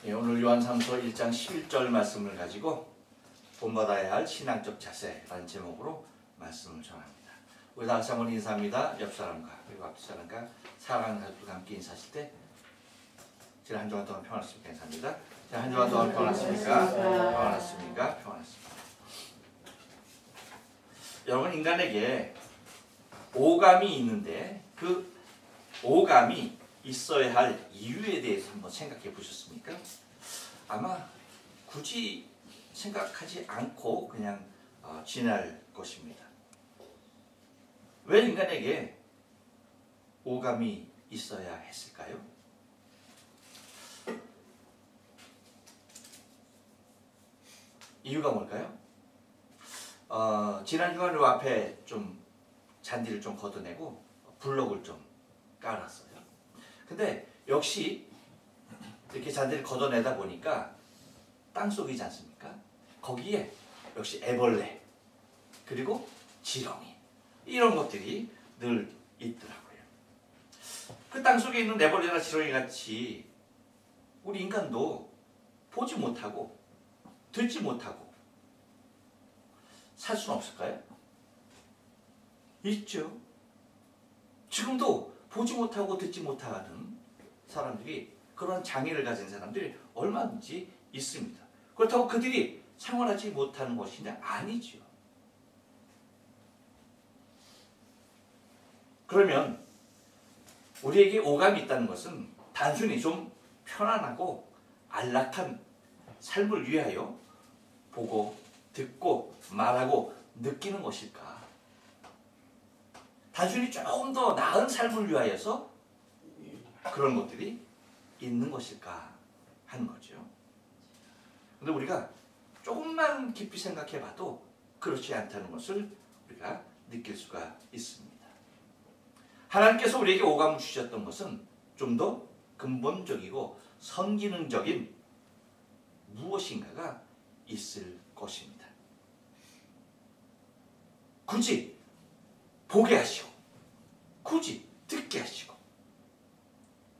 예, 오늘 요한삼서 1장 11절 말씀을 가지고 본받아야 할 신앙적 자세라는 제목으로 말씀을 전합니다. 우리 다 같이 한번 인사합니다. 옆 사람과 그리고 앞 사람과 사랑하는 가족들과 함께 인사하실 때 지난 한 주간 동안 평안했습니까? 인사합니다. 자, 한 주간 동안 평안했습니까? 평안했습니까? 평안했습니다. 여러분, 인간에게 오감이 있는데 그 오감이 있어야 할 이유에 대해서 한번 생각해 보셨습니까? 아마 굳이 생각하지 않고 그냥 지날 것입니다. 왜 인간에게 오감이 있어야 했을까요? 이유가 뭘까요? 지난 주간 요 앞에 좀 잔디를 좀 걷어내고 블록을 좀 깔았어요. 근데 역시 이렇게 잔디를 걷어내다 보니까 땅속이지 않습니까? 거기에 역시 애벌레 그리고 지렁이 이런 것들이 늘 있더라고요. 그 땅속에 있는 애벌레나 지렁이 같이 우리 인간도 보지 못하고 듣지 못하고 살 수는 없을까요? 있죠. 지금도 보지 못하고 듣지 못하는 사람들이, 그런 장애를 가진 사람들이 얼마든지 있습니다. 그렇다고 그들이 생활하지 못하는 것이냐? 아니죠. 그러면 우리에게 오감이 있다는 것은 단순히 좀 편안하고 안락한 삶을 위하여 보고 듣고 말하고 느끼는 것일까? 단순히 조금 더 나은 삶을 위하여서 그런 것들이 있는 것일까 하는 거죠. 근데 우리가 조금만 깊이 생각해 봐도 그렇지 않다는 것을 우리가 느낄 수가 있습니다. 하나님께서 우리에게 오감을 주셨던 것은 좀 더 근본적이고 선기능적인 무엇인가가 있을 것입니다. 굳이 보게 하시고, 굳이 듣게 하시고,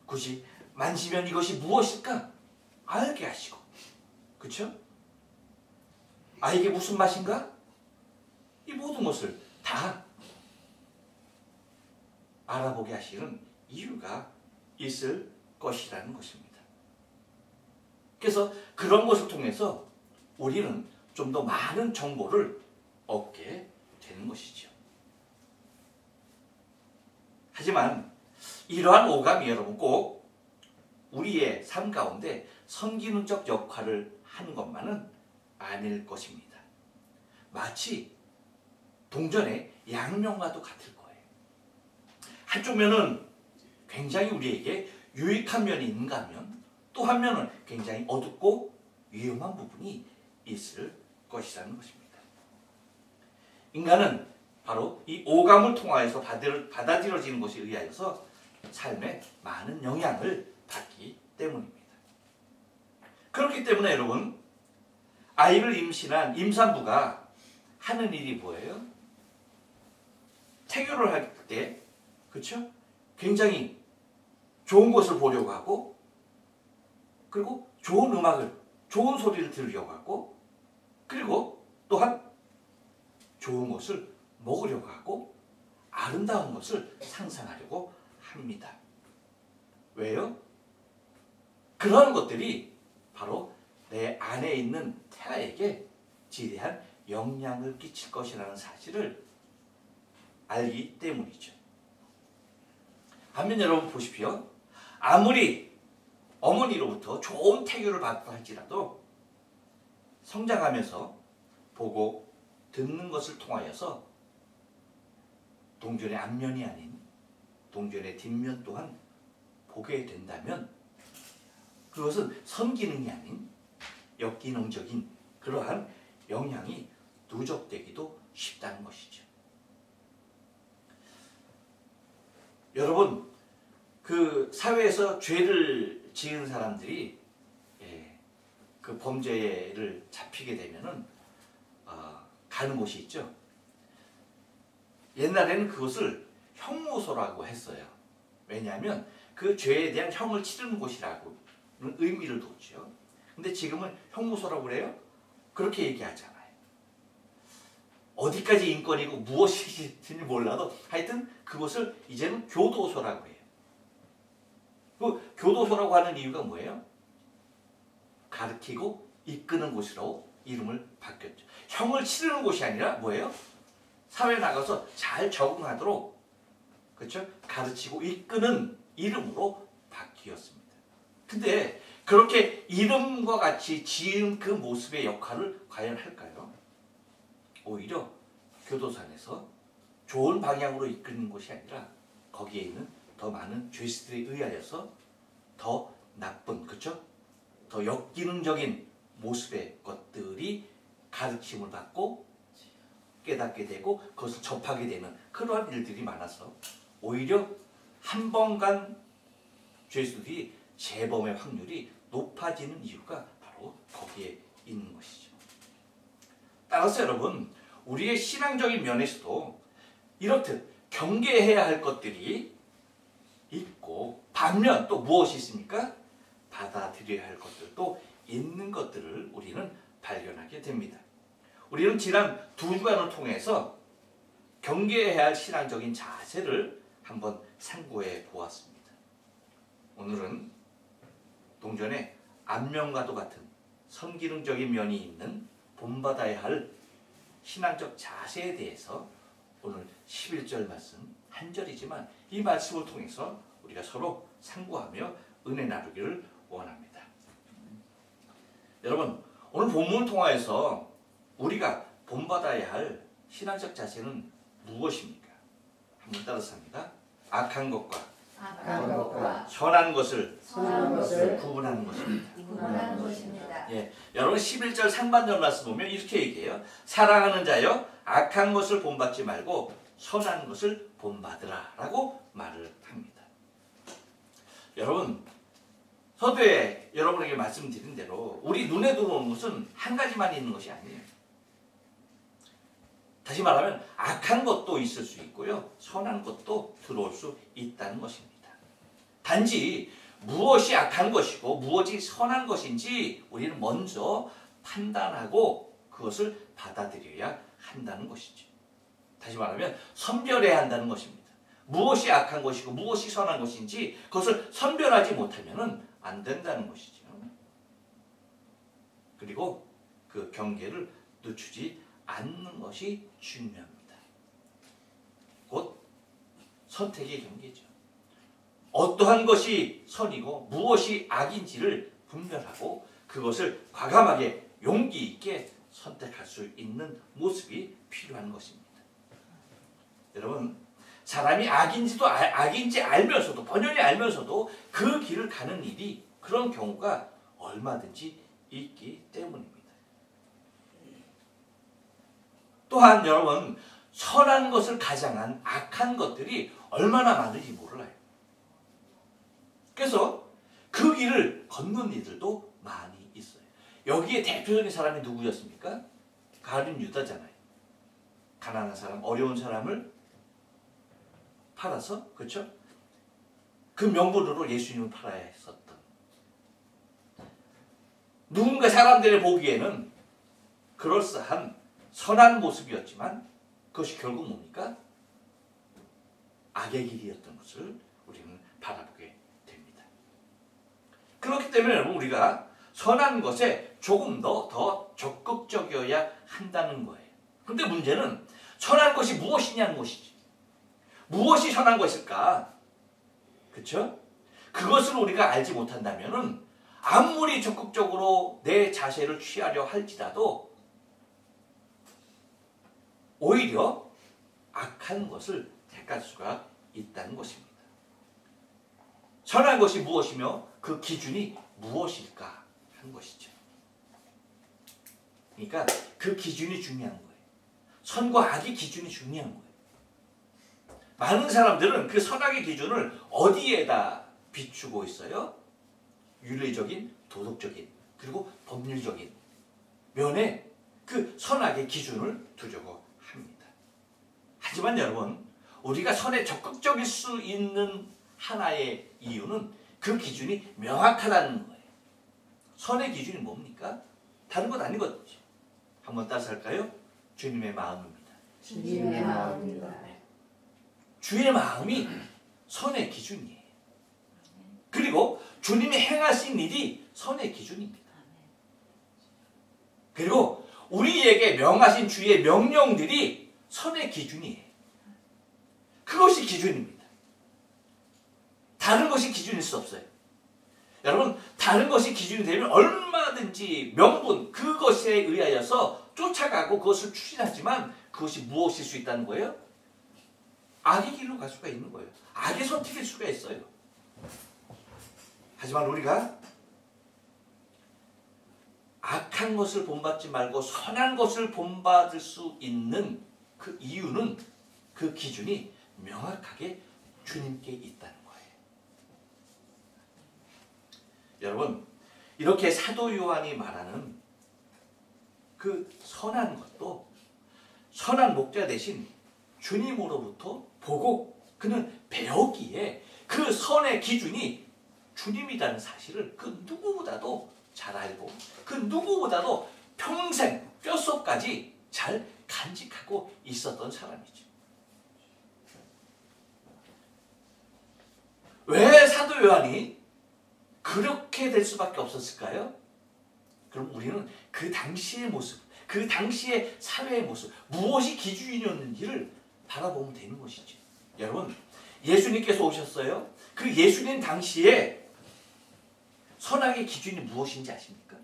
굳이 만지면 이것이 무엇일까 알게 하시고, 그렇죠? 아, 이게 무슨 맛인가? 이 모든 것을 다 알아보게 하시는 이유가 있을 것이라는 것입니다. 그래서 그런 것을 통해서 우리는 좀 더 많은 정보를 얻게 되는 것이죠. 하지만 이러한 오감이 여러분 꼭 우리의 삶 가운데 선기능적 역할을 하는 것만은 아닐 것입니다. 마치 동전의 양면과도 같을 거예요. 한쪽 면은 굉장히 우리에게 유익한 면이 있는가 하면 또 한 면은 굉장히 어둡고 위험한 부분이 있을 것이라는 것입니다. 인간은 바로 이 오감을 통하여서 받아들여지는 것에 의하여서 삶에 많은 영향을 받기 때문입니다. 그렇기 때문에 여러분, 아이를 임신한 임산부가 하는 일이 뭐예요? 태교를 할 때, 그렇죠? 굉장히 좋은 것을 보려고 하고, 그리고 좋은 음악을, 좋은 소리를 들으려고 하고, 그리고 또한 좋은 것을 먹으려고 하고 아름다운 것을 상상하려고 합니다. 왜요? 그런 것들이 바로 내 안에 있는 태아에게 지대한 영향을 끼칠 것이라는 사실을 알기 때문이죠. 반면 여러분 보십시오. 아무리 어머니로부터 좋은 태교를 받고 할지라도 성장하면서 보고 듣는 것을 통하여서 동전의 앞면이 아닌 동전의 뒷면 또한 보게 된다면 그것은 선기능이 아닌 역기능적인 그러한 영향이 누적되기도 쉽다는 것이죠. 여러분, 그 사회에서 죄를 지은 사람들이 그 범죄를 잡히게 되면은 가는 곳이 있죠. 옛날에는 그것을 형무소라고 했어요. 왜냐하면 그 죄에 대한 형을 치르는 곳이라고 의미를 뒀죠. 근데 지금은 형무소라고 그래요? 그렇게 얘기하잖아요. 어디까지 인권이고 무엇인지 몰라도 하여튼 그것을 이제는 교도소라고 해요. 그 교도소라고 하는 이유가 뭐예요? 가르치고 이끄는 곳이라고 이름을 바뀌었죠. 형을 치르는 곳이 아니라 뭐예요? 사회에 나가서 잘 적응하도록, 그렇죠? 가르치고 이끄는 이름으로 바뀌었습니다. 근데 그렇게 이름과 같이 지은 그 모습의 역할을 과연 할까요? 오히려 교도소 안에서 좋은 방향으로 이끄는 것이 아니라 거기에 있는 더 많은 죄수들에 의하여서 더 나쁜, 그렇죠? 더 역기능적인 모습의 것들이 가르침을 받고 깨닫게 되고 그것을 접하게 되는 그러한 일들이 많아서 오히려 한 번 간 죄수들이 재범의 확률이 높아지는 이유가 바로 거기에 있는 것이죠. 따라서 여러분, 우리의 신앙적인 면에서도 이렇듯 경계해야 할 것들이 있고 반면 또 무엇이 있습니까? 받아들여야 할 것들도 있는 것들을 우리는 발견하게 됩니다. 우리는 지난 2주간을 통해서 경계해야 할 신앙적인 자세를 한번 상고해 보았습니다. 오늘은 동전의 안면과도 같은 선기능적인 면이 있는 본받아야 할 신앙적 자세에 대해서 오늘 11절 말씀 한 절이지만 이 말씀을 통해서 우리가 서로 상고하며 은혜 나누기를 원합니다. 여러분, 오늘 본문을 통하여서 우리가 본받아야 할 신앙적 자세는 무엇입니까? 한번 따라서 합니다. 악한 것과 선한 것을 구분하는 것입니다. 예, 여러분 11절 상반절 말씀 보면 이렇게 얘기해요. 사랑하는 자여, 악한 것을 본받지 말고 선한 것을 본받으라 라고 말을 합니다. 여러분, 서두에 여러분에게 말씀드린 대로 우리 눈에 들어오는 것은 한 가지만 있는 것이 아니에요. 다시 말하면 악한 것도 있을 수 있고요, 선한 것도 들어올 수 있다는 것입니다. 단지 무엇이 악한 것이고 무엇이 선한 것인지 우리는 먼저 판단하고 그것을 받아들여야 한다는 것이죠. 다시 말하면 선별해야 한다는 것입니다. 무엇이 악한 것이고 무엇이 선한 것인지 그것을 선별하지 못하면 안 된다는 것이죠. 그리고 그 경계를 늦추지 않는 것이 중요합니다. 곧 선택의 경계죠. 어떠한 것이 선이고 무엇이 악인지를 분별하고 그것을 과감하게 용기 있게 선택할 수 있는 모습이 필요한 것입니다. 여러분, 사람이 악인지 알면서도, 번연히 알면서도 그 길을 가는 일이, 그런 경우가 얼마든지 있기 때문입니다. 또한 여러분, 선한 것을 가장한 악한 것들이 얼마나 많은지 몰라요. 그래서 그 길을 걷는 이들도 많이 있어요. 여기에 대표적인 사람이 누구였습니까? 가룟 유다잖아요. 가난한 사람, 어려운 사람을 팔아서, 그렇죠? 그 명분으로 예수님을 팔아야 했었던. 누군가 사람들의 보기에는 그럴싸한 선한 모습이었지만 그것이 결국 뭡니까? 악의 길이었던 것을 우리는 바라보게 됩니다. 그렇기 때문에 여러분, 우리가 선한 것에 조금 더 적극적이어야 한다는 거예요. 그런데 문제는 선한 것이 무엇이냐는 것이지. 무엇이 선한 것일까? 그렇죠? 그것을 우리가 알지 못한다면은 아무리 적극적으로 내 자세를 취하려 할지라도 오히려 악한 것을 택할 수가 있다는 것입니다. 선한 것이 무엇이며 그 기준이 무엇일까 하는 것이죠. 그러니까 그 기준이 중요한 거예요. 선과 악의 기준이 중요한 거예요. 많은 사람들은 그 선악의 기준을 어디에다 비추고 있어요? 윤리적인, 도덕적인, 그리고 법률적인 면에 그 선악의 기준을 두려고 합니다. 하지만 여러분, 우리가 선에 적극적일 수 있는 하나의 이유는 그 기준이 명확하다는 거예요. 선의 기준이 뭡니까? 다른 것 아니거든요. 한번 따라서 할까요? 주님의 마음입니다. 주님의 마음입니다. 주의 마음이 선의 기준이에요. 그리고 주님이 행하신 일이 선의 기준입니다. 그리고 우리에게 명하신 주의 명령들이 선의 기준이에요. 그것이 기준입니다. 다른 것이 기준일 수 없어요. 여러분, 다른 것이 기준이 되면 얼마든지 명분, 그것에 의하여서 쫓아가고 그것을 추진하지만 그것이 무엇일 수 있다는 거예요? 악의 길로 갈 수가 있는 거예요. 악의 선택일 수가 있어요. 하지만 우리가 악한 것을 본받지 말고 선한 것을 본받을 수 있는 그 이유는, 그 기준이 명확하게 주님께 있다는 거예요. 여러분, 이렇게 사도 요한이 말하는 그 선한 것도 선한 목자 대신 주님으로부터 보고 그는 배웠기에 그 선의 기준이 주님이라는 사실을 그 누구보다도 잘 알고 그 누구보다도 평생 뼛속까지 잘 간직하고 있었던 사람이죠. 왜 사도 요한이 그렇게 될 수밖에 없었을까요? 그럼 우리는 그 당시의 모습, 그 당시의 사회의 모습, 무엇이 기준이었는지를 바라보면 되는 것이죠. 여러분, 예수님께서 오셨어요. 그 예수님 당시에 선악의 기준이 무엇인지 아십니까?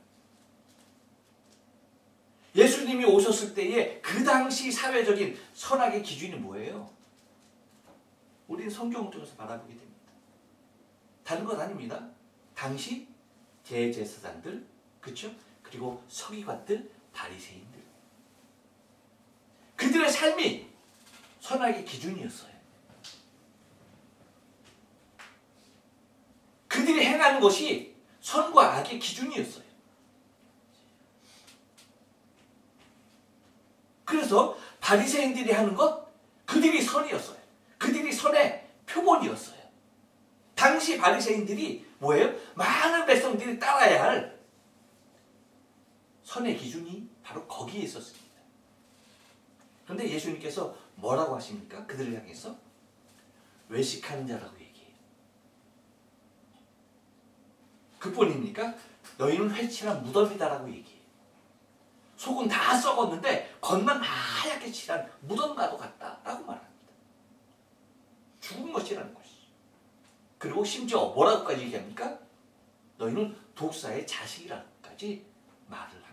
예수님이 오셨을 때에 그 당시 사회적인 선악의 기준이 뭐예요? 우리는 성경을 통해서 바라보게 됩니다. 다른 것 아닙니다. 당시 대제사장들, 그렇죠? 그리고 서기관들, 바리새인들, 그들의 삶이 선악의 기준이었어요. 그들이 행하는 것이 선과 악의 기준이었어요. 그래서 바리새인들이 하는 것, 그들이 선이었어요. 그들이 선의 표본이었어요. 당시 바리새인들이 뭐예요? 많은 백성들이 따라야 할 선의 기준이 바로 거기에 있었습니다. 그런데 예수님께서 뭐라고 하십니까? 그들을 향해서 외식하는 자라고 얘기해요. 그뿐입니까? 너희는 회칠한 무덤이다라고 얘기해요. 속은 다 썩었는데 겉만 하얗게 칠한 무덤과도 같다라고 말합니다. 죽은 것이라는 것이죠. 그리고 심지어 뭐라고까지 얘기합니까? 너희는 독사의 자식이라고까지 말을 합니다.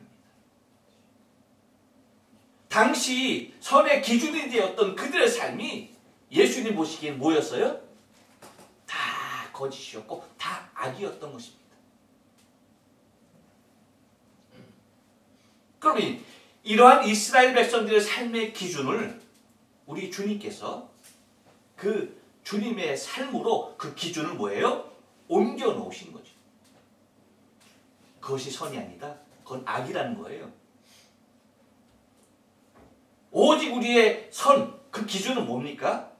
당시 선의 기준이 되었던 그들의 삶이 예수님 보시기엔 뭐였어요? 다 거짓이었고 다 악이었던 것입니다. 그러면 이러한 이스라엘 백성들의 삶의 기준을 우리 주님께서 그 주님의 삶으로 그 기준을 뭐예요? 옮겨 놓으신 거죠. 그것이 선이 아니다. 그건 악이라는 거예요. 오직 우리의 선, 그 기준은 뭡니까?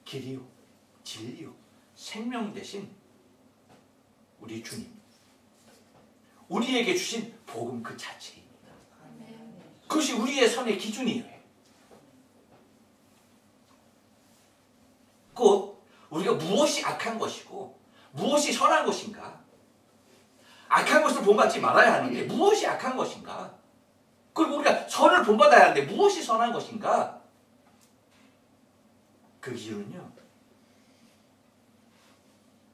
길이요, 진리요, 생명 대신 우리 주님, 우리에게 주신 복음 그 자체입니다. 그것이 우리의 선의 기준이에요. 곧 우리가 무엇이 악한 것이고 무엇이 선한 것인가, 악한 것을 본받지 말아야 하는데 무엇이 악한 것인가, 그리고 우리가 선을 본받아야 하는데 무엇이 선한 것인가, 그 기준은요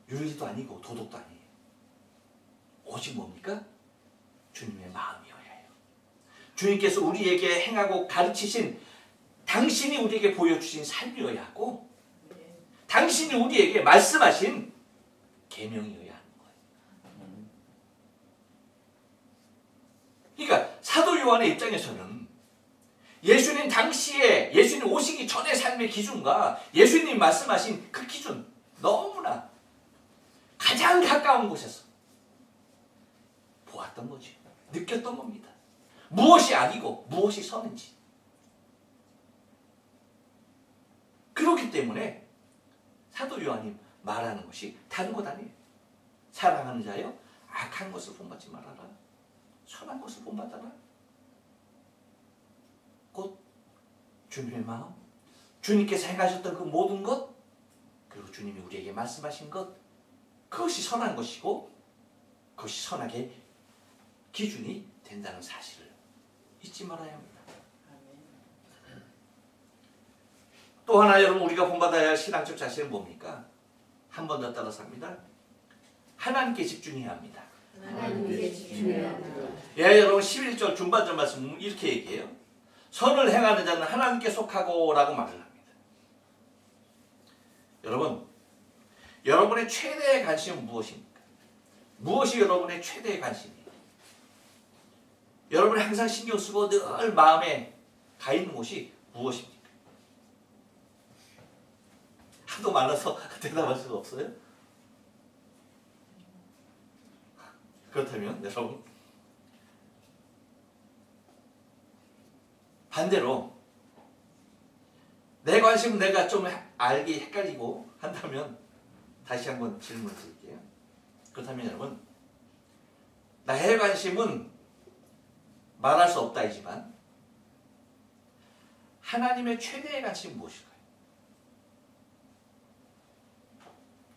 윤리도 아니고 도덕도 아니에요. 오직 뭡니까? 주님의 마음이어야 해요. 주님께서 우리에게 행하고 가르치신, 당신이 우리에게 보여주신 삶이어야 하고 당신이 우리에게 말씀하신 계명이어야 하는 거예요. 그러니까 사도 요한의 입장에서는 예수님 당시에, 예수님 오시기 전의 삶의 기준과 예수님 말씀하신 그 기준, 너무나 가장 가까운 곳에서 보았던 거죠. 느꼈던 겁니다. 무엇이 악이고 무엇이 선인지. 그렇기 때문에 사도 요한이 말하는 것이 다른 것 아니에요. 사랑하는 자여, 악한 것을 본받지 말아라. 선한 것을 본받아라. 곧 주님의 마음, 주님께서 행하셨던 그 모든 것, 그리고 주님이 우리에게 말씀하신 것, 그것이 선한 것이고 그것이 선하게 기준이 된다는 사실을 잊지 말아야 합니다. 또 하나 여러분 우리가 본받아야 할 신앙적 자세는 뭡니까? 한 번 더 따라서 합니다. 하나님께 집중해야 합니다. 하나님께 집중해야 합니다. 예, 여러분 11절 중반절 말씀 이렇게 얘기해요. 선을 행하는 자는 하나님께 속하고 라고 말을 합니다. 여러분, 여러분의 최대의 관심은 무엇입니까? 무엇이 여러분의 최대의 관심이에요? 여러분이 항상 신경 쓰고 늘 마음에 가 있는 것이 무엇입니까? 하도 많아서 대답할 수가 없어요? 그렇다면 여러분, 반대로 내 관심은 내가 좀 알기 헷갈리고 한다면 다시 한번 질문을 드릴게요. 그렇다면 여러분, 나의 관심은 말할 수 없다이지만 하나님의 최대의 관심은 무엇일까요?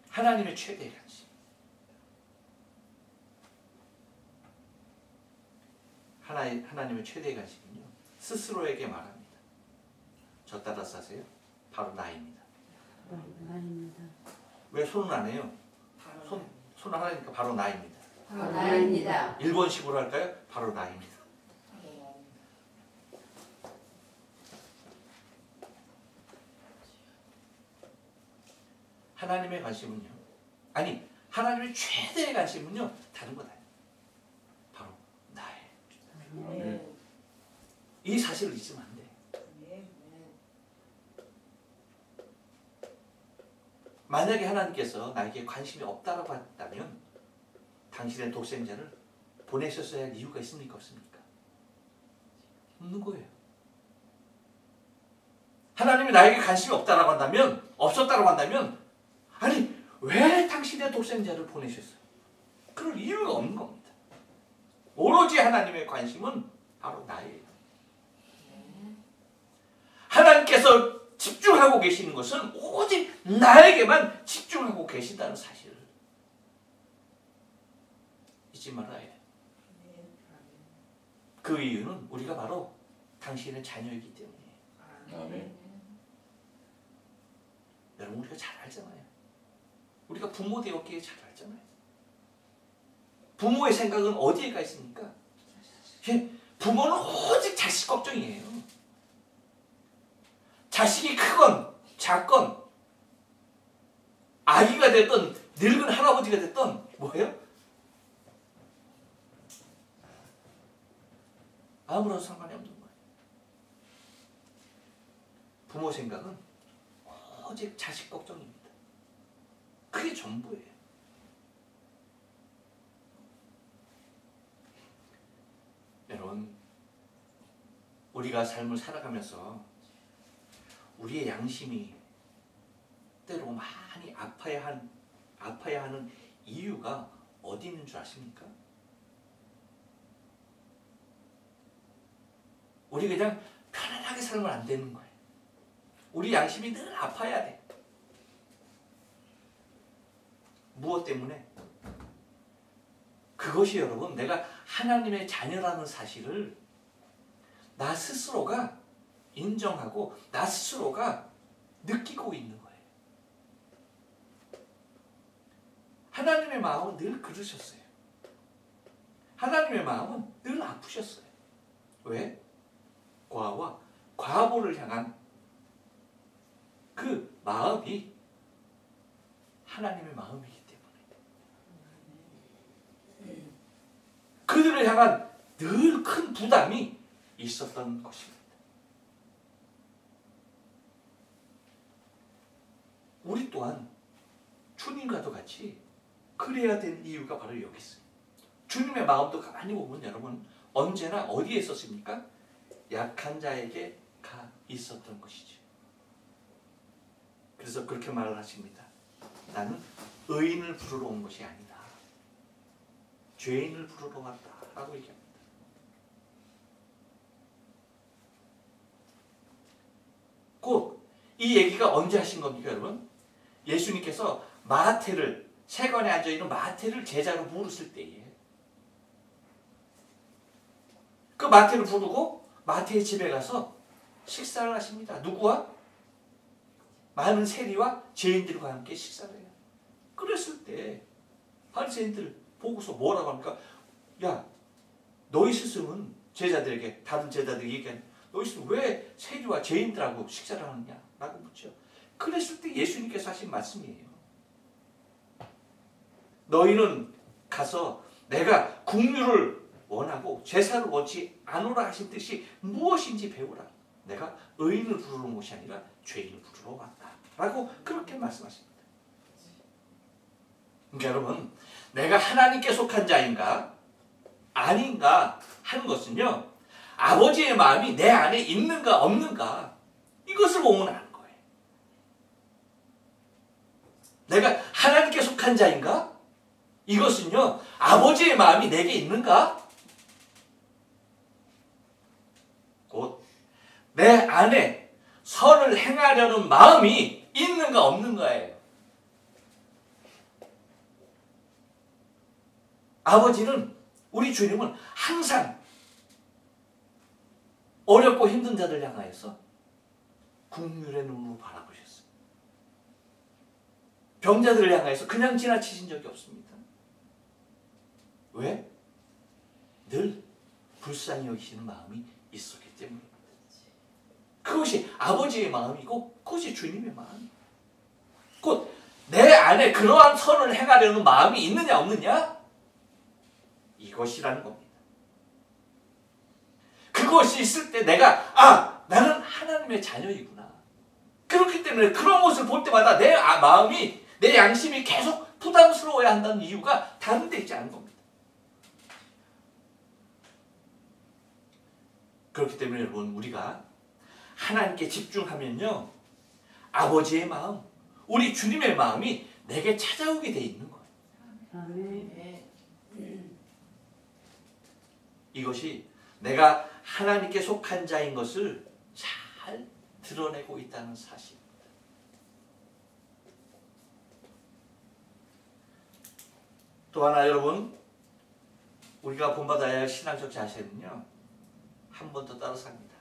하나님의 최대의 관심. 하나님의 최대의 관심은요, 스스로에게 말합니다. 저 따라서 하세요. 바로 나입니다. 나입니다. 왜 손은 안 해요? 손을 하니까 바로 나입니다. 바로 나입니다. 일본식으로 할까요? 바로 나입니다. 하나님의 관심은요, 아니 하나님의 최대의 관심은요, 다른 것 아니에요. 바로 나예요. 이 사실을 잊으면 안 돼요. 만약에 하나님께서 나에게 관심이 없다라고 한다면 당신의 독생자를 보내셨어야 할 이유가 있습니까? 없습니까? 없는 거예요. 하나님이 나에게 관심이 없다라고 한다면, 없었다라고 한다면, 아니 왜 당신의 독생자를 보내셨어요? 그럴 이유가 없는 겁니다. 오로지 하나님의 관심은 바로 나예요. 하나님께서 집중하고 계시는 것은 오직 나에게만 집중하고 계신다는 사실을 잊지 말아야 해요. 그 이유는 우리가 바로 당신의 자녀이기 때문이에요. 아멘. 여러분 우리가 잘 알잖아요. 우리가 부모 되었기에 잘 알잖아요. 부모의 생각은 어디에 가 있습니까? 부모는 오직 자식 걱정이에요. 자식이 크건 작건 아기가 됐든 늙은 할아버지가 됐든 뭐예요? 아무런 상관이 없는 거예요. 부모 생각은 오직 자식 걱정입니다. 그게 전부예요. 여러분, 우리가 삶을 살아가면서 우리의 양심이 때로 많이 아파야 하는 이유가 어디 있는 줄 아십니까? 우리 그냥 편안하게 살면 안 되는 거예요. 우리 양심이 늘 아파야 돼. 무엇 때문에? 그것이 여러분, 내가 하나님의 자녀라는 사실을 나 스스로가 인정하고 나 스스로가 느끼고 있는 거예요. 하나님의 마음은 늘 그러셨어요. 하나님의 마음은 늘 아프셨어요. 왜? 과와 과부를 향한 그 마음이 하나님의 마음이기 때문에 그들을 향한 늘 큰 부담이 있었던 것입니다. 우리 또한 주님과도 같이 그래야 되는 이유가 바로 여기 있어요. 주님의 마음도 가만히 보면 여러분 언제나 어디에 있었습니까? 약한 자에게 가 있었던 것이죠. 그래서 그렇게 말을 하십니다. 나는 의인을 부르러 온 것이 아니다. 죄인을 부르러 왔다라고 얘기합니다. 곧 이 얘기가 언제 하신 겁니까, 여러분? 예수님께서 마태를, 세관에 앉아있는 마태를 제자로 부르실 때에 그 마태를 부르고 마태의 집에 가서 식사를 하십니다. 누구와? 많은 세리와 죄인들과 함께 식사를 해요. 그랬을 때 바리새인들 보고서 뭐라고 합니까? 야, 너희 스승은 제자들에게, 다른 제자들이 얘기하는, 너희 스승은 왜 세리와 죄인들하고 식사를 하느냐? 라고 묻죠. 그랬을 때 예수님께서 하신 말씀이에요. 너희는 가서 내가 긍휼을 원하고 제사를 원치 않으라 하신 뜻이 무엇인지 배우라. 내가 의인을 부르러 온 것이 아니라 죄인을 부르러 왔다. 라고 그렇게 말씀하십니다. 그러니까 여러분, 내가 하나님께 속한 자인가 아닌가 하는 것은요, 아버지의 마음이 내 안에 있는가 없는가, 이것을 보면 아는 거예요. 내가 하나님께 속한 자인가? 이것은요, 아버지의 마음이 내게 있는가? 곧 내 안에 선을 행하려는 마음이 있는가 없는가예요. 아버지는, 우리 주님은 항상 어렵고 힘든 자들 향하여서 긍휼의 눈으로 바라보셨어요. 병자들을 향하여서 그냥 지나치신 적이 없습니다. 왜? 늘 불쌍히 여기시는 마음이 있었기 때문입니다. 그것이 아버지의 마음이고 그것이 주님의 마음이에요. 곧 내 안에 그러한 선을 행하려는 마음이 있느냐 없느냐? 이것이라는 겁니다. 그것이 있을 때 내가 나는 하나님의 자녀이구나. 그렇기 때문에 그런 것을 볼 때마다 내 마음이, 내 양심이 계속 부담스러워야 한다는 이유가 다른 데 있지 않은 겁니다. 그렇기 때문에 여러분, 우리가 하나님께 집중하면요, 아버지의 마음, 우리 주님의 마음이 내게 찾아오게 돼 있는 거예요. 아멘. 이것이 내가 하나님께 속한 자인 것을 잘 드러내고 있다는 사실입니다. 또 하나 여러분, 우리가 본받아야 할 신앙적 자세는요, 한 번 더 따라서 합니다.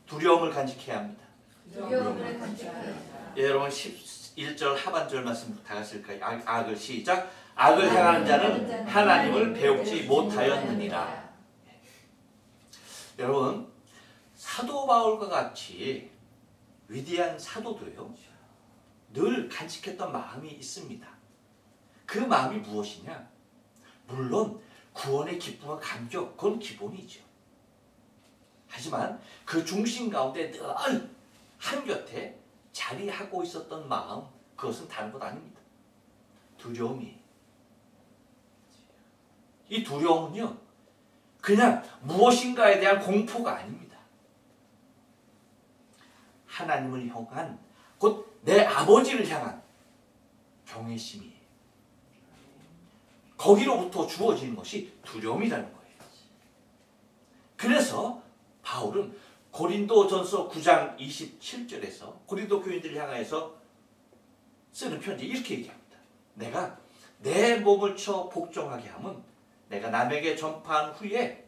두려움을 간직해야 합니다. 두려움을 간직하라. 예, 여러분 11절 하반절 말씀 다 같을까요? 악을 시작. 악을 행하는 자는 하나님을 배우지 못하였느니라. 여러분, 사도 바울과 같이 위대한 사도도요, 늘 간직했던 마음이 있습니다. 그 마음이 무엇이냐? 물론 구원의 기쁨과 감격, 그건 기본이죠. 하지만 그 중심 가운데 늘 한곁에 자리하고 있었던 마음, 그것은 다른 것 아닙니다. 두려움이에요. 이 두려움은요, 그냥 무엇인가에 대한 공포가 아닙니다. 하나님을 향한, 곧 내 아버지를 향한 경외심이에요. 거기로부터 주어지는 것이 두려움이라는 거예요. 그래서 바울은 고린도전서 9장 27절에서 고린도 교인들을 향하여서 쓰는 편지 이렇게 얘기합니다. 내가 내 몸을 쳐 복종하게 하면 내가 남에게 전파한 후에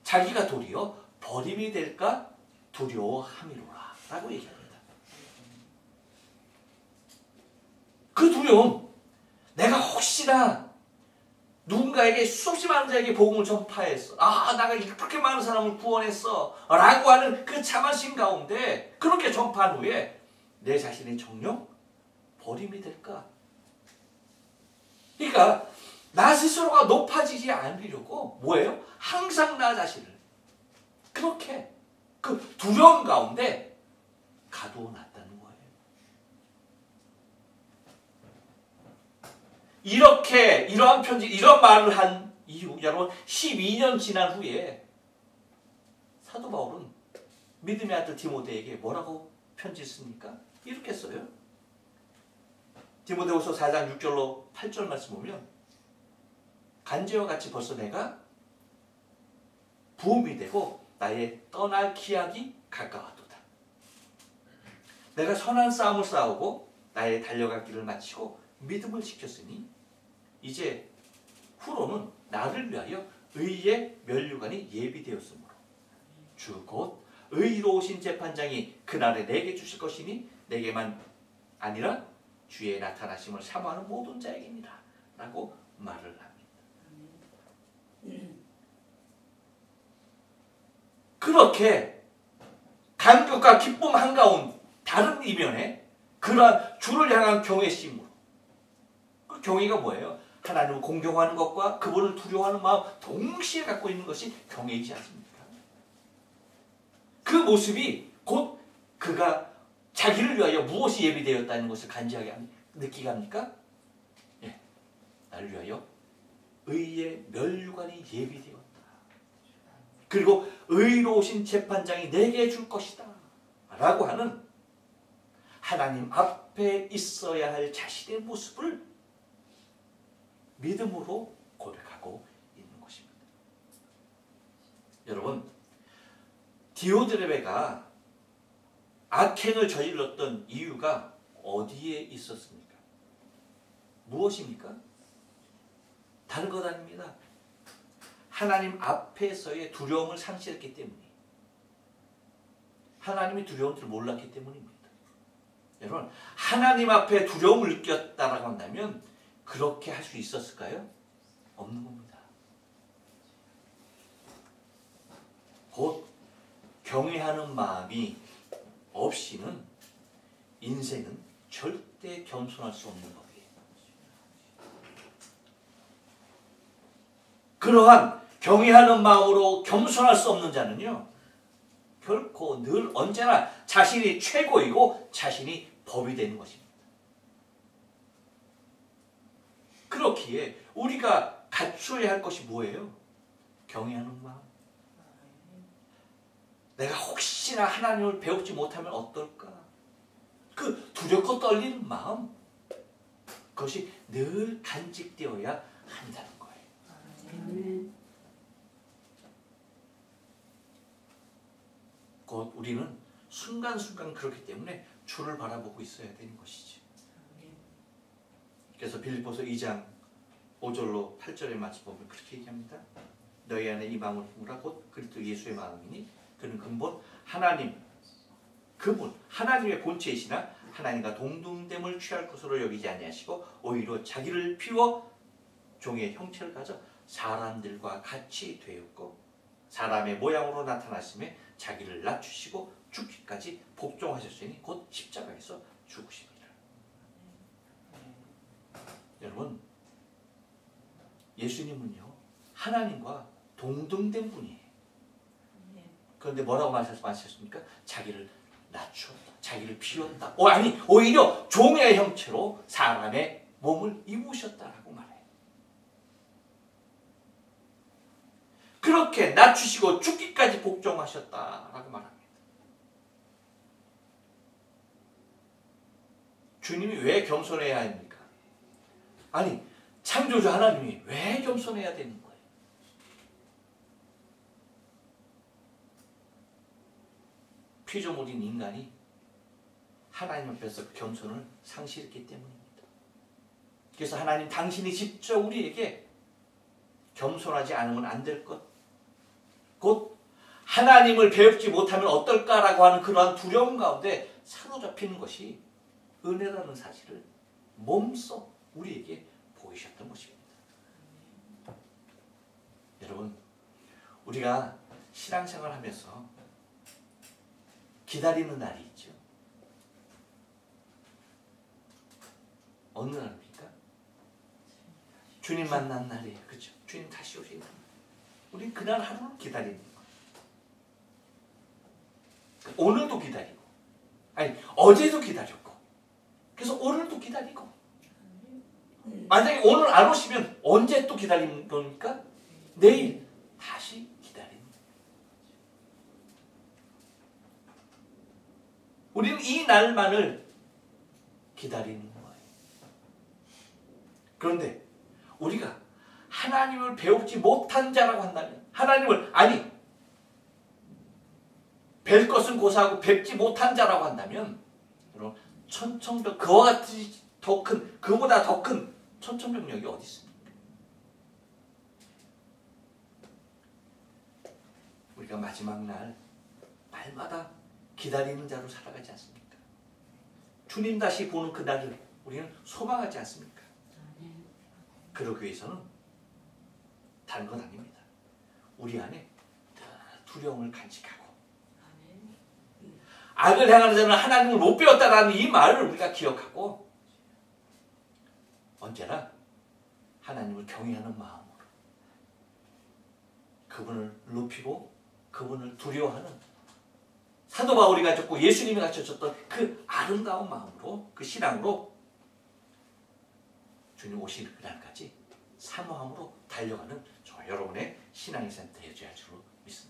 자기가 도리어 버림이 될까 두려워함이로라 라고 얘기합니다. 그 두려움, 내가 혹시나 누군가에게, 수없이 많은 자에게 복음을 전파했어, 내가 이렇게 많은 사람을 구원했어 라고 하는 그 자만심 가운데 그렇게 전파한 후에 내 자신의 정령 버림이 될까? 그러니까 나 스스로가 높아지지 않으려고 뭐예요? 항상 나 자신을 그렇게 그 두려움 가운데 가두어 놨다는 거예요. 이렇게 이러한 편지, 이런 말을 한 이후 여러분 12년 지난 후에 사도 바울은 믿음의 아들 디모데에게 뭐라고 편지 씁니까? 이렇게 써요. 디모데후서 4장 6절로 8절 말씀 보면 간제와 같이 벌써 내가 부음이 되고 나의 떠날 기약이 가까웠도다. 내가 선한 싸움을 싸우고 나의 달려갈 길을 마치고 믿음을 지켰으니 이제 후로는 나를 위하여 의의 면류관이 예비되었으므로 주 곧 의로우신 재판장이 그날에 내게 주실 것이니 내게만 아니라 주의 나타나심을 사모하는 모든 자에게니라 라고 말을 합니다. 그렇게 감격과 기쁨 한가운 다른 이면에 그러한 주를 향한 경외심으로, 그 경외가 뭐예요? 하나님을 공경하는 것과 그분을 두려워하는 마음 동시에 갖고 있는 것이 경외이지 않습니까? 그 모습이 곧 그가 자기를 위하여 무엇이 예비되었다는 것을 간지하게 느끼게 합니까? 예, 나를 위하여 의의 면류관이 예비되었다. 그리고 의로우신 재판장이 내게 줄 것이다 라고 하는 하나님 앞에 있어야 할 자신의 모습을 믿음으로 고백하고 있는 것입니다. 여러분, 디오드레베가 악행을 저질렀던 이유가 어디에 있었습니까? 무엇입니까? 다른 것 아닙니다. 하나님 앞에서의 두려움을 상실했기 때문이에요. 하나님이 두려운 줄 몰랐기 때문입니다. 여러분, 하나님 앞에 두려움을 느꼈다라고 한다면 그렇게 할 수 있었을까요? 없는 겁니다. 곧 경외하는 마음이 없이는 인생은 절대 겸손할 수 없는 법이에요. 그러한 경외하는 마음으로 겸손할 수 없는 자는요, 결코 늘 언제나 자신이 최고이고 자신이 법이 되는 것입니다. 그렇기에 우리가 갖추어야 할 것이 뭐예요? 경외하는 마음. 내가 혹시나 하나님을 배우지 못하면 어떨까? 그 두렵고 떨리는 마음, 그것이 늘 간직되어야 한다는 거예요. 곧 우리는 순간순간 그렇기 때문에 주를 바라보고 있어야 되는 것이죠. 그래서 빌립보서 2장 5절로 8절의 말씀 보면 그렇게 얘기합니다. 너희 안에 이 마음을 품으라 곧 그리스도 예수의 마음이니 그는 근본 하나님, 그분 하나님의 본체이시나 하나님과 동등됨을 취할 것으로 여기지 아니하시고 오히려 자기를 비워 종의 형체를 가져 사람들과 같이 되었고 사람의 모양으로 나타나심에 자기를 낮추시고 죽기까지 복종하셨으니 곧 십자가에서 죽으십니다. 여러분, 예수님은요 하나님과 동등된 분이에요. 그런데 뭐라고 말씀하셨습니까? 자기를 낮추었다. 자기를 비웠다. 아니, 오히려 종의 형체로 사람의 몸을 입으셨다라고 말해요. 그렇게 낮추시고 죽기까지 복종하셨다라고 말합니다. 주님이 왜 겸손해야 합니까? 아니, 창조주 하나님이 왜 겸손해야 되는 거예요? 피조물인 인간이 하나님 앞에서 겸손을 상실했기 때문입니다. 그래서 하나님 당신이 직접 우리에게 겸손하지 않으면 안 될 것, 곧 하나님을 배우지 못하면 어떨까라고 하는 그러한 두려움 가운데 사로잡히는 것이 은혜라는 사실을 몸소 우리에게 보이셨던 것입니다. 여러분, 우리가 신앙생활 하면서 기다리는 날이 있죠. 어느 날입니까? 주님 만난 날이에요. 그렇죠? 주님 다시 오시는 날. 우리 그날 하루를 기다리는 거예요. 오늘도 기다리고, 아니 어제도 기다렸고, 그래서 오늘도 기다리고. 만약에 오늘 안 오시면 언제 또 기다리는 겁니까? 내일 다시 기다리는 거예요. 우리는 이 날만을 기다리는 거예요. 그런데 우리가 하나님을 배우지 못한 자라고 한다면, 하나님을 뵐 것은 고사하고 뵙지 못한 자라고 한다면, 여러분 천청병, 그와 같이 더 큰, 그보다 더 큰 천청병력이 어디 있습니까? 우리가 마지막 날마다 기다리는 자로 살아가지 않습니까? 주님 다시 보는 그날을 우리는 소망하지 않습니까? 그러기 위해서는 다른 건 아닙니다. 우리 안에 두려움을 간직하고, 악을 행하는 자는 하나님을 못 배웠다라는 이 말을 우리가 기억하고, 언제나 하나님을 경외하는 마음으로 그분을 높이고 그분을 두려워하는, 사도 바울이 가졌고 예수님이 가르쳤던 그 아름다운 마음으로, 그 신앙으로 주님 오실 그날까지 사모함으로 달려가는 저 여러분의 신앙의 생 되어줘야 할 줄로 믿습니다.